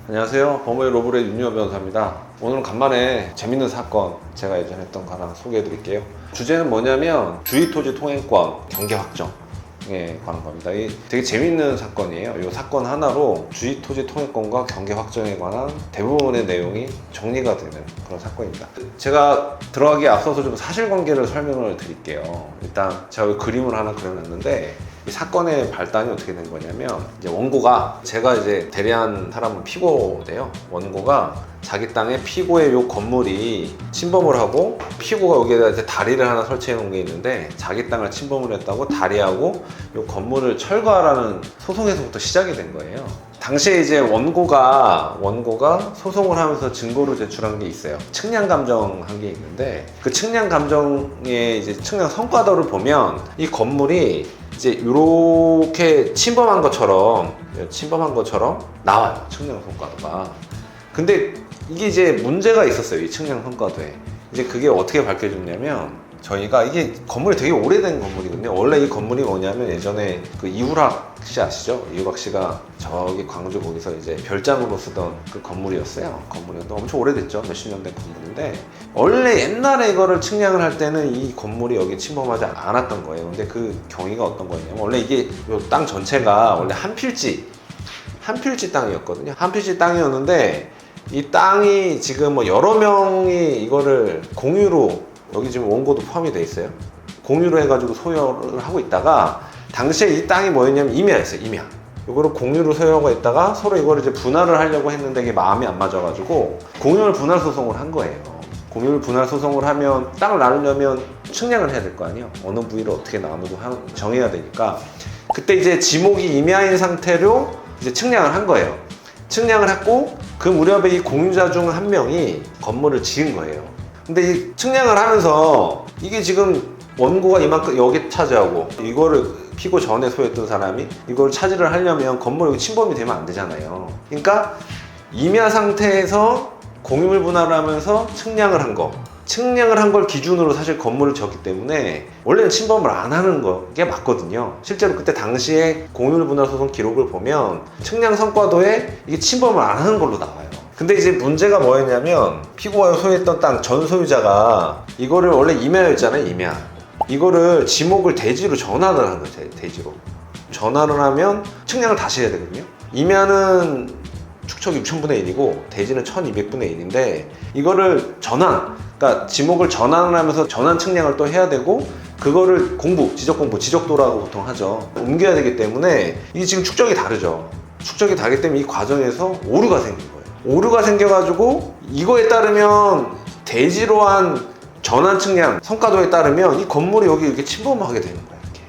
안녕하세요. 범의 로브레 윤유호 변호사입니다. 오늘은 간만에 재밌는 사건 제가 예전에 했던 거 하나 소개해 드릴게요. 주제는 뭐냐면 주의토지 통행권 경계 확정에 관한 겁니다. 이 되게 재밌는 사건이에요. 이 사건 하나로 주의토지 통행권과 경계 확정에 관한 대부분의 내용이 정리가 되는 그런 사건입니다. 제가 들어가기에 앞서서 좀 사실관계를 설명을 드릴게요. 일단 제가 여기 그림을 하나 그려놨는데 이 사건의 발단이 어떻게 된 거냐면, 이제 원고가, 제가 이제 대리한 사람은 피고인데요. 원고가 자기 땅에 피고의 요 건물이 침범을 하고, 피고가 여기에다 이제 다리를 하나 설치해 놓은 게 있는데, 자기 땅을 침범을 했다고 다리하고 요 건물을 철거하라는 소송에서부터 시작이 된 거예요. 당시에 이제 원고가 소송을 하면서 증거로 제출한 게 있어요. 측량 감정한 게 있는데, 그 측량 감정의 이제 측량 성과도를 보면 이 건물이 이제 이렇게 침범한 것처럼 나와요, 측량 성과도가. 근데 이게 이제 문제가 있었어요, 이 측량 성과도에. 이제 그게 어떻게 밝혀졌냐면, 저희가 이게 건물이 되게 오래된 건물이거든요. 원래 이 건물이 뭐냐면, 예전에 그 이후락 씨 아시죠? 이후락 씨가 저기 광주 거기서 이제 별장으로 쓰던 그 건물이었어요. 건물이었는데 엄청 오래됐죠. 몇십 년 된 건물인데, 원래 옛날에 이거를 측량을 할 때는 이 건물이 여기 침범하지 않았던 거예요. 근데 그 경위가 어떤 거냐면, 원래 이게 이 땅 전체가 원래 한 필지 땅이었거든요. 한 필지 땅이었는데, 이 땅이 지금 뭐 여러 명이 이거를 공유로, 여기 지금 원고도 포함이 돼 있어요. 공유로 해가지고 소유를 하고 있다가, 당시에 이 땅이 뭐였냐면 임야였어요, 임야. 이거를 공유로 소유하고 있다가 서로 이거를 이제 분할을 하려고 했는데 이게 마음이 안 맞아가지고 공유를 분할 소송을 한 거예요. 공유를 분할 소송을 하면 땅을 나누려면 측량을 해야 될 거 아니에요. 어느 부위를 어떻게 나누고 정해야 되니까, 그때 이제 지목이 임야인 상태로 이제 측량을 한 거예요. 측량을 했고, 그 무렵에 이 공유자 중 한 명이 건물을 지은 거예요. 근데 이 측량을 하면서 이게 지금 원고가 이만큼 여기 차지하고, 이거를 피고 전에 소유했던 사람이 이걸 차지를 하려면 건물이 침범이 되면 안 되잖아요. 그러니까 임야 상태에서 공유물 분할을 하면서 측량을 한 걸 기준으로 사실 건물을 지었기 때문에 원래는 침범을 안 하는 게 맞거든요. 실제로 그때 당시에 공유물 분할 소송 기록을 보면 측량 성과도에 이게 침범을 안 하는 걸로 나와요. 근데 이제 문제가 뭐였냐면, 피고가 소유했던 땅 전 소유자가 이거를 원래 임야였잖아요, 임야. 이거를 지목을 대지로 전환을 한 거죠. 대지로 전환을 하면 측량을 다시 해야 되거든요. 임야는 축척 6,000분의 1이고 대지는 1,200분의 1인데, 이거를 그러니까 지목을 전환을 하면서 전환 측량을 또 해야 되고, 그거를 지적도라고 보통 하죠. 옮겨야 되기 때문에 이게 지금 축적이 다르죠. 축적이 다르기 때문에 이 과정에서 오류가 생긴 거예요. 오류가 생겨가지고, 이거에 따르면 대지로 한 전환 측량 성과도에 따르면 이 건물이 여기 이렇게 침범하게 되는 거예요, 이렇게.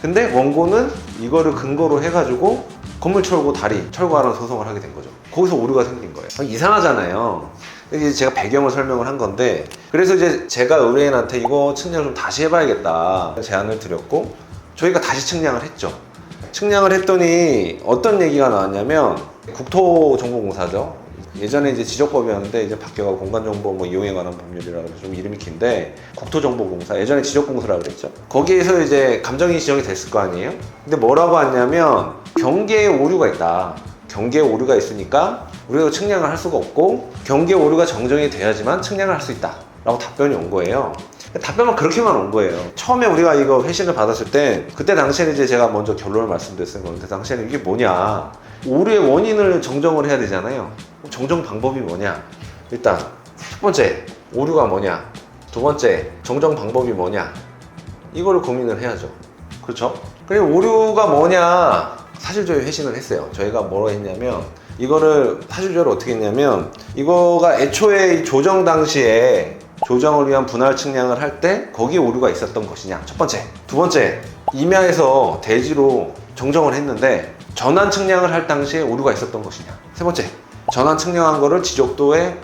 근데 원고는 이거를 근거로 해가지고 건물 철거하라는 소송을 하게 된 거죠. 거기서 오류가 생긴 거예요. 이상하잖아요. 이제 제가 배경을 설명을 한 건데, 그래서 이제 제가 의뢰인한테 이거 측량을 좀 다시 해봐야겠다 제안을 드렸고, 저희가 다시 측량을 했죠. 측량을 했더니 어떤 얘기가 나왔냐면, 국토정보공사죠. 예전에 이제 지적법이었는데 이제 바뀌어가고 공간정보 뭐 이용에 관한 법률이라고 해서 좀 이름이 긴데, 국토정보공사, 예전에 지적공사라고 그랬죠. 거기에서 이제 감정이 지정이 됐을 거 아니에요. 근데 뭐라고 하냐면, 경계에 오류가 있다. 경계에 오류가 있으니까 우리가 측량을 할 수가 없고, 경계 오류가 정정이 돼야지만 측량을 할 수 있다 라고 답변이 온 거예요. 답변만 그렇게만 온 거예요. 처음에 우리가 이거 회신을 받았을 때, 그때 당시에는 이제 제가 먼저 결론을 말씀드렸어요. 그때 당시에는 이게 뭐냐, 오류의 원인을 정정을 해야 되잖아요. 정정 방법이 뭐냐, 일단 첫 번째 오류가 뭐냐, 두 번째 정정 방법이 뭐냐, 이거를 고민을 해야죠. 그렇죠? 그리고 오류가 뭐냐, 사실조회 회신을 했어요. 저희가 뭐로 했냐면, 이거를 사실조회를 어떻게 했냐면, 이거가 애초에 조정 당시에 조정을 위한 분할 측량을 할 때 거기에 오류가 있었던 것이냐, 첫 번째. 두 번째, 임야에서 대지로 정정을 했는데 전환 측량을 할 당시에 오류가 있었던 것이냐. 세 번째, 전환 측량한 거를 지적도에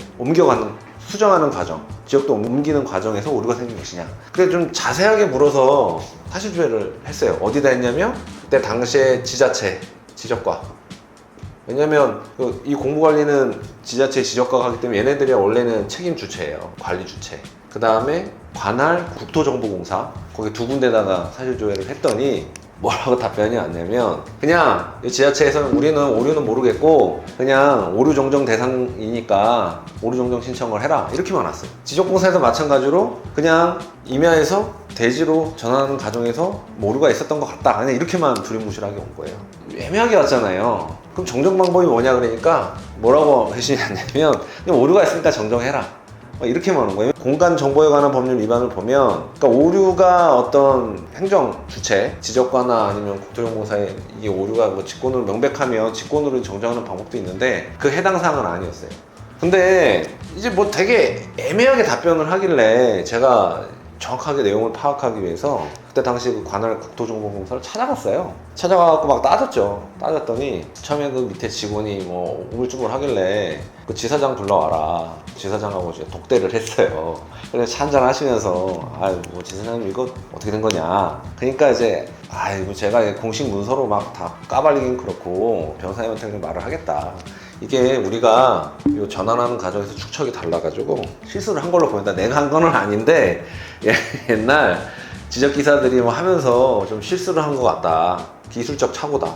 수정하는 과정, 지적도 옮기는 과정에서 오류가 생긴 것이냐. 그래서 좀 자세하게 물어서 사실조회를 했어요. 어디다 했냐면, 그때 당시에 지자체 지적과, 왜냐면 이 공부관리는 지자체 지적과가 하기 때문에 얘네들이 원래는 책임 주체예요, 관리 주체. 그 다음에 관할 국토정보공사, 거기 두 군데다가 사실조회를 했더니 뭐라고 답변이 왔냐면 그냥 지자체에서는 우리는 오류는 모르겠고 그냥 오류 정정 대상이니까 오류 정정 신청을 해라 이렇게만 왔어요. 지적공사에서 마찬가지로 그냥 임야에서 대지로 전환하는 과정에서 오류가 있었던 것 같다 그냥 이렇게만 두리뭉실하게 온 거예요. 애매하게 왔잖아요. 그럼 정정 방법이 뭐냐 그러니까 뭐라고 하시냐면 그냥 오류가 있으니까 정정해라 이렇게만 하는 거예요. 공간 정보에 관한 법률 위반을 보면 그러니까 오류가 어떤 행정 주체 지적과나 아니면 국토교통공사에 이게 오류가 뭐 직권으로 명백하면 직권으로 정정하는 방법도 있는데 그 해당 사항은 아니었어요. 근데 이제 뭐 되게 애매하게 답변을 하길래 제가 정확하게 내용을 파악하기 위해서 그때 당시 그 관할 국토정보공사를 찾아갔어요. 찾아가갖고 막 따졌죠. 따졌더니 처음에 그 밑에 직원이 뭐 우물쭈물 하길래 그 지사장 불러와라. 지사장하고 이제 독대를 했어요. 그래서 차 한잔 하시면서 아유 뭐 지사장님 이거 어떻게 된 거냐. 그러니까 이제 아이고 제가 공식 문서로 막 다 까발리긴 그렇고 변호사님한테 말을 하겠다. 이게 우리가 요 전환하는 과정에서 축척이 달라가지고 실수를 한 걸로 보인다. 내가 한 건 아닌데 옛날 지적기사들이 뭐 하면서 좀 실수를 한 것 같다. 기술적 착오다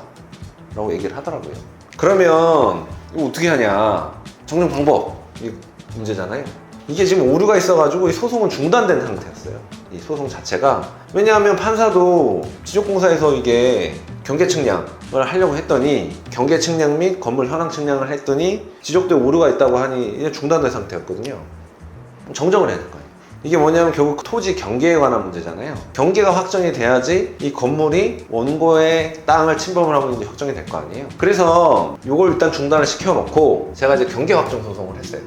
라고 얘기를 하더라고요. 그러면 이거 어떻게 하냐. 정정 방법 이 문제잖아요. 이게 지금 오류가 있어가지고 이 소송은 중단된 상태였어요. 이 소송 자체가. 왜냐하면 판사도 지적공사에서 이게 경계 측량을 하려고 했더니 경계 측량 및 건물 현황 측량을 했더니 지적도에 오류가 있다고 하니 이제 중단된 상태였거든요. 정정을 해야 될 거예요. 이게 뭐냐면 결국 토지 경계에 관한 문제잖아요. 경계가 확정이 돼야지 이 건물이 원고의 땅을 침범을 하고 있는지 확정이 될 거 아니에요. 그래서 이걸 일단 중단을 시켜놓고 제가 이제 경계 확정 소송을 했어요.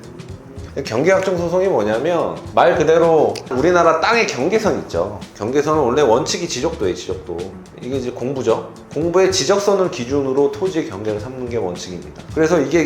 경계 확정 소송이 뭐냐면 말 그대로 우리나라 땅의 경계선 있죠. 경계선은 원래 원칙이 지적도예요. 지적도. 이게 이제 공부죠. 공부의 지적선을 기준으로 토지의 경계를 삼는 게 원칙입니다. 그래서 이게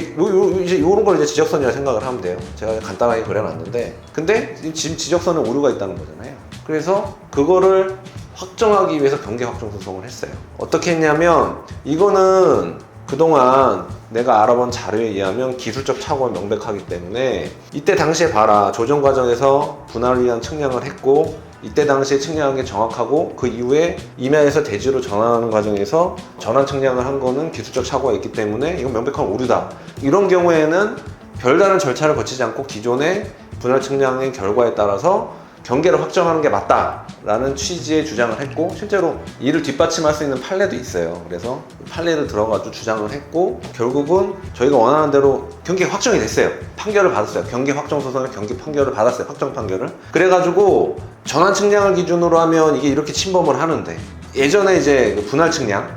이제 이런 걸 이제 지적선이라 생각을 하면 돼요. 제가 간단하게 그려놨는데 근데 지금 지적선에 오류가 있다는 거잖아요. 그래서 그거를 확정하기 위해서 경계 확정 소송을 했어요. 어떻게 했냐면 이거는 그동안 내가 알아본 자료에 의하면 기술적 착오가 명백하기 때문에 이때 당시에 봐라. 조정 과정에서 분할을 위한 측량을 했고 이때 당시에 측량한 게 정확하고 그 이후에 임야에서 대지로 전환하는 과정에서 전환 측량을 한 거는 기술적 착오가 있기 때문에 이건 명백한 오류다. 이런 경우에는 별다른 절차를 거치지 않고 기존의 분할 측량의 결과에 따라서 경계를 확정하는 게 맞다라는 취지의 주장을 했고 실제로 이를 뒷받침할 수 있는 판례도 있어요. 그래서 판례를 들어가지고 주장을 했고 결국은 저희가 원하는 대로 경계 확정이 됐어요. 판결을 받았어요. 경계 확정 소송의 경계 판결을 받았어요. 확정 판결을. 그래가지고 전환 측량을 기준으로 하면 이게 이렇게 침범을 하는데 예전에 이제 분할 측량을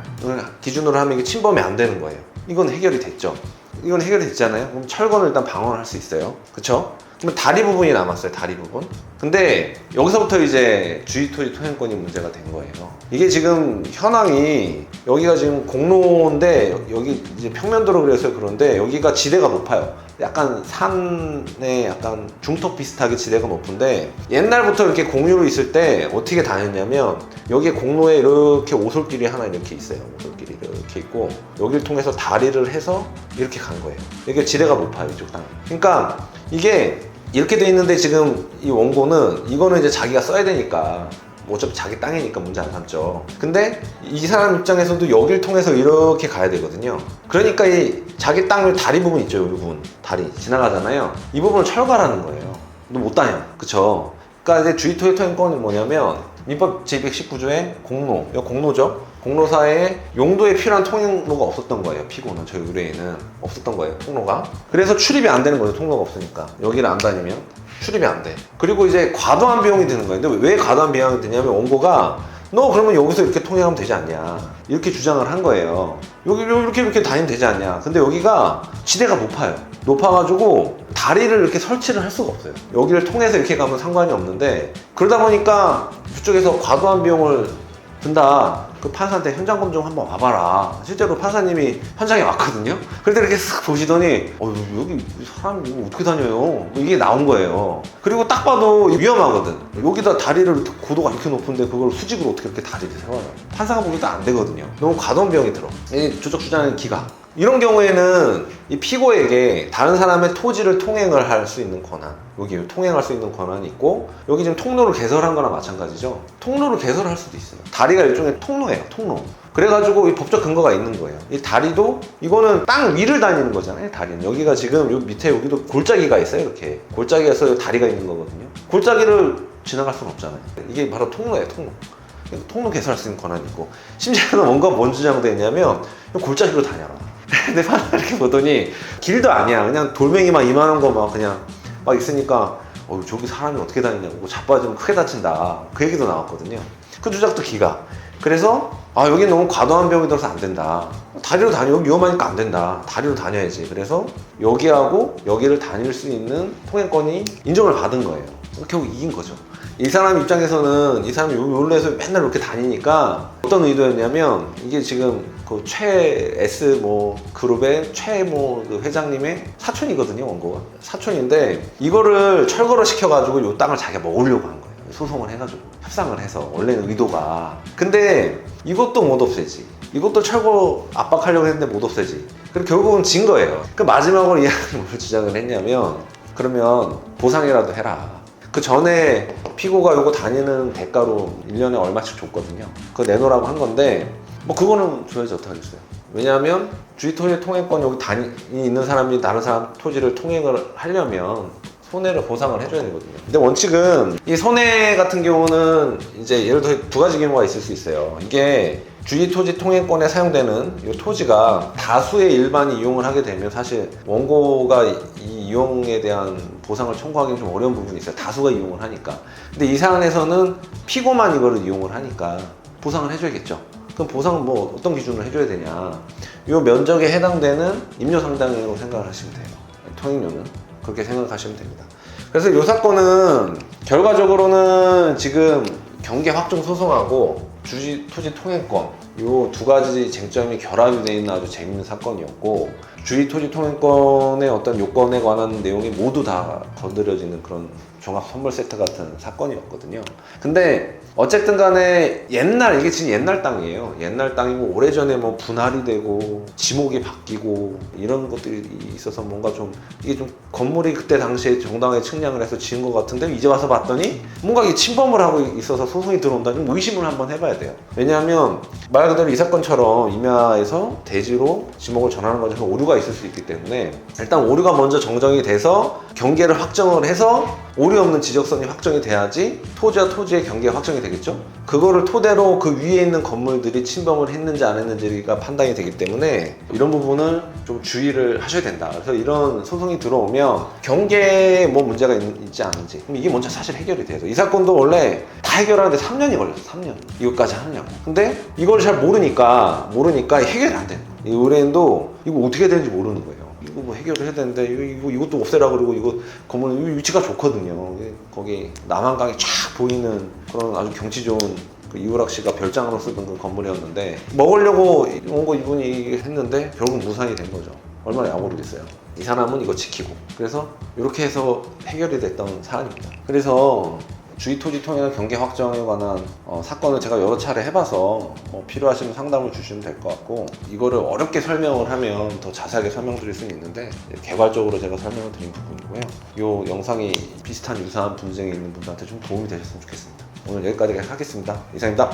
기준으로 하면 이게 침범이 안 되는 거예요. 이건 해결이 됐죠. 이건 해결이 됐잖아요. 그럼 철거는 일단 방어를 할 수 있어요. 그쵸? 그러면 다리 부분이 남았어요. 다리 부분. 근데 여기서부터 이제 주의토지 토행권이 문제가 된 거예요. 이게 지금 현황이 여기가 지금 공로인데 여기 이제 평면도로 그려서 그런데 여기가 지대가 높아요. 약간 산에 약간 중턱 비슷하게 지대가 높은데 옛날부터 이렇게 공유로 있을 때 어떻게 다녔냐면 여기에 공로에 이렇게 오솔길이 하나 이렇게 있어요. 오솔길이 이렇게 있고 여기를 통해서 다리를 해서 이렇게 간 거예요. 여기가 지대가 높아요. 이쪽 땅. 그러니까 이게 이렇게 돼 있는데 지금 이 원고는 이거는 이제 자기가 써야 되니까 뭐 어차피 자기 땅이니까 문제 안 삼죠. 근데 이 사람 입장에서도 여길 통해서 이렇게 가야 되거든요. 그러니까 이 자기 땅을 다리 부분 있죠. 이 부분 다리 지나가잖아요. 이 부분을 철거하라는 거예요. 너 못 다녀. 그쵸? 그러니까 이제 주의토지 토행권이 뭐냐면 민법 제219조의 공로, 이거 공로죠. 공로사에 용도에 필요한 통로가 없었던 거예요. 피고는 저희 의뢰인은 없었던 거예요. 통로가. 그래서 출입이 안 되는 거예요. 통로가 없으니까. 여기를 안 다니면 출입이 안 돼. 그리고 이제 과도한 비용이 드는 거예요. 근데 왜 과도한 비용이 드냐면 원고가 너 그러면 여기서 이렇게 통행하면 되지 않냐 이렇게 주장을 한 거예요. 여기 이렇게 다니면 되지 않냐. 근데 여기가 지대가 높아요. 높아가지고 다리를 이렇게 설치를 할 수가 없어요. 여기를 통해서 이렇게 가면 상관이 없는데 그러다 보니까 이쪽에서 과도한 비용을 든다. 그 판사한테 현장 검증 한번 와봐라. 실제로 판사님이 현장에 왔거든요. 그런데 이렇게 쓱 보시더니 여기 사람이 어떻게 다녀요? 이게 나온 거예요. 그리고 딱 봐도 위험하거든. 여기다 다리를 이렇게 고도가 이렇게 높은데 그걸 수직으로 어떻게 이렇게 다리를 세워요? 판사가 보기도 안 되거든요. 너무 과도한 비용이 들어. 이 조적 주장의 기각. 이런 경우에는 이 피고에게 다른 사람의 토지를 통행을 할 수 있는 권한, 여기 통행할 수 있는 권한이 있고, 여기 지금 통로를 개설한 거나 마찬가지죠. 통로를 개설할 수도 있어요. 다리가 일종의 통로예요, 통로. 그래가지고 이 법적 근거가 있는 거예요. 이 다리도, 이거는 땅 위를 다니는 거잖아요, 다리는. 여기가 지금 요 밑에 여기도 골짜기가 있어요, 이렇게. 골짜기에서 다리가 있는 거거든요. 골짜기를 지나갈 수는 없잖아요. 이게 바로 통로예요, 통로. 통로 개설할 수 있는 권한이 있고, 심지어는 뭔 주장도 했냐면 골짜기로 다녀라. 근데 판사 이렇게 보더니 길도 아니야, 그냥 돌멩이만 이만한 거 막 그냥 막 있으니까 저기 사람이 어떻게 다니냐고, 자빠지면 크게 다친다, 그 얘기도 나왔거든요. 그 주작도 기가. 그래서 여기 너무 과도한 비용이 들어서 안 된다, 다리로 다녀, 위험하니까 안 된다, 다리로 다녀야지. 그래서 여기하고 여기를 다닐 수 있는 통행권이 인정을 받은 거예요. 결국 이긴 거죠. 이 사람 입장에서는 이 사람이 요로에서 맨날 이렇게 다니니까 어떤 의도였냐면, 이게 지금 그 S 그룹의 그 회장님의 사촌이거든요, 원고가. 사촌인데 이거를 철거를 시켜가지고 요 땅을 자기가 먹으려고 한 거예요. 소송을 해가지고 협상을 해서, 원래는 의도가. 근데 이것도 못 없애지, 이것도 철거 압박하려고 했는데 못 없애지. 그리고 결국은 진 거예요. 그 마지막으로 이 사람이 뭘 주장을 했냐면, 그러면 보상이라도 해라. 그 전에 피고가 요거 다니는 대가로 1년에 얼마씩 줬거든요. 그거 내놓으라고 한 건데, 그거는 줘야지 어떡하겠어요. 왜냐하면 주의토지 통행권, 여기 있는 사람이 다른 사람 토지를 통행을 하려면 손해를 보상을 해줘야 되거든요. 근데 원칙은 이 손해 같은 경우는 이제 예를 들어 두 가지 경우가 있을 수 있어요. 이게 주의토지 통행권에 사용되는 이 토지가 다수의 일반이 이용을 하게 되면 사실 원고가 이 이용에 대한 보상을 청구하기는 좀 어려운 부분이 있어요. 다수가 이용을 하니까. 근데 이 사안에서는 피고만 이거를 이용을 하니까 보상을 해줘야겠죠. 그럼 보상은 어떤 기준으로 해줘야 되냐, 이 면적에 해당되는 임료 상당으로 생각을 하시면 돼요. 통행료는 그렇게 생각하시면 됩니다. 그래서 이 사건은 결과적으로는 지금 경계 확정 소송하고 주의토지 통행권, 이 두 가지 쟁점이 결합이 되어 있는 아주 재밌는 사건이었고, 주의토지 통행권의 어떤 요건에 관한 내용이 모두 다 건드려지는 그런 종합 선물 세트 같은 사건이었거든요. 근데 어쨌든 간에 이게 진짜 옛날 땅이에요. 옛날 땅이고, 오래전에 분할이 되고 지목이 바뀌고 이런 것들이 있어서 뭔가 좀 이게 좀 건물이 그때 당시에 정당하게 측량을 해서 지은 것 같은데, 이제 와서 봤더니 뭔가 이게 침범을 하고 있어서 소송이 들어온다. 좀 의심을 한번 해봐야 돼요. 왜냐하면 말 그대로 이 사건처럼 임야에서 대지로 지목을 전하는 것처럼 오류가 있을 수 있기 때문에, 일단 오류가 먼저 정정이 돼서 경계를 확정을 해서 오류 없는 지적선이 확정이 돼야지 토지와 토지의 경계가 확정이 되겠죠. 그거를 토대로 그 위에 있는 건물들이 침범을 했는지 안 했는지가 판단이 되기 때문에 이런 부분을 좀 주의를 하셔야 된다. 그래서 이런 소송이 들어오면 경계에 문제가 있지 않은지, 그럼 이게 먼저 사실 해결이 돼서, 이 사건도 원래 다 해결하는데 3년이 걸렸어. 3년 이것까지 하려고. 근데 이걸 잘 모르니까 해결이 안 되는 거예요. 이 의뢰인도 이거 어떻게 되는지 모르는 거예요. 이거 해결을 해야 되는데 이것도 없애라 그러고, 이거 건물 위치가 좋거든요. 거기 남한강이 쫙 보이는 그런 아주 경치 좋은 그 이우락 씨가 별장으로 쓰던 그 건물이었는데, 먹으려고 온 이분이 했는데 결국 무산이 된 거죠. 얼마나 약오르겠어요. 이 사람은 이거 지키고. 그래서 이렇게 해서 해결이 됐던 사안입니다. 그래서 주의토지 통행 경계 확정에 관한 사건을 제가 여러 차례 해봐서 필요하시면 상담을 주시면 될 것 같고, 이거를 어렵게 설명을 하면 더 자세하게 설명드릴 수는 있는데 개괄적으로 제가 설명을 드린 부분이고요. 이 영상이 비슷한 유사한 분쟁이 있는 분들한테 좀 도움이 되셨으면 좋겠습니다. 오늘 여기까지 하겠습니다. 이상입니다.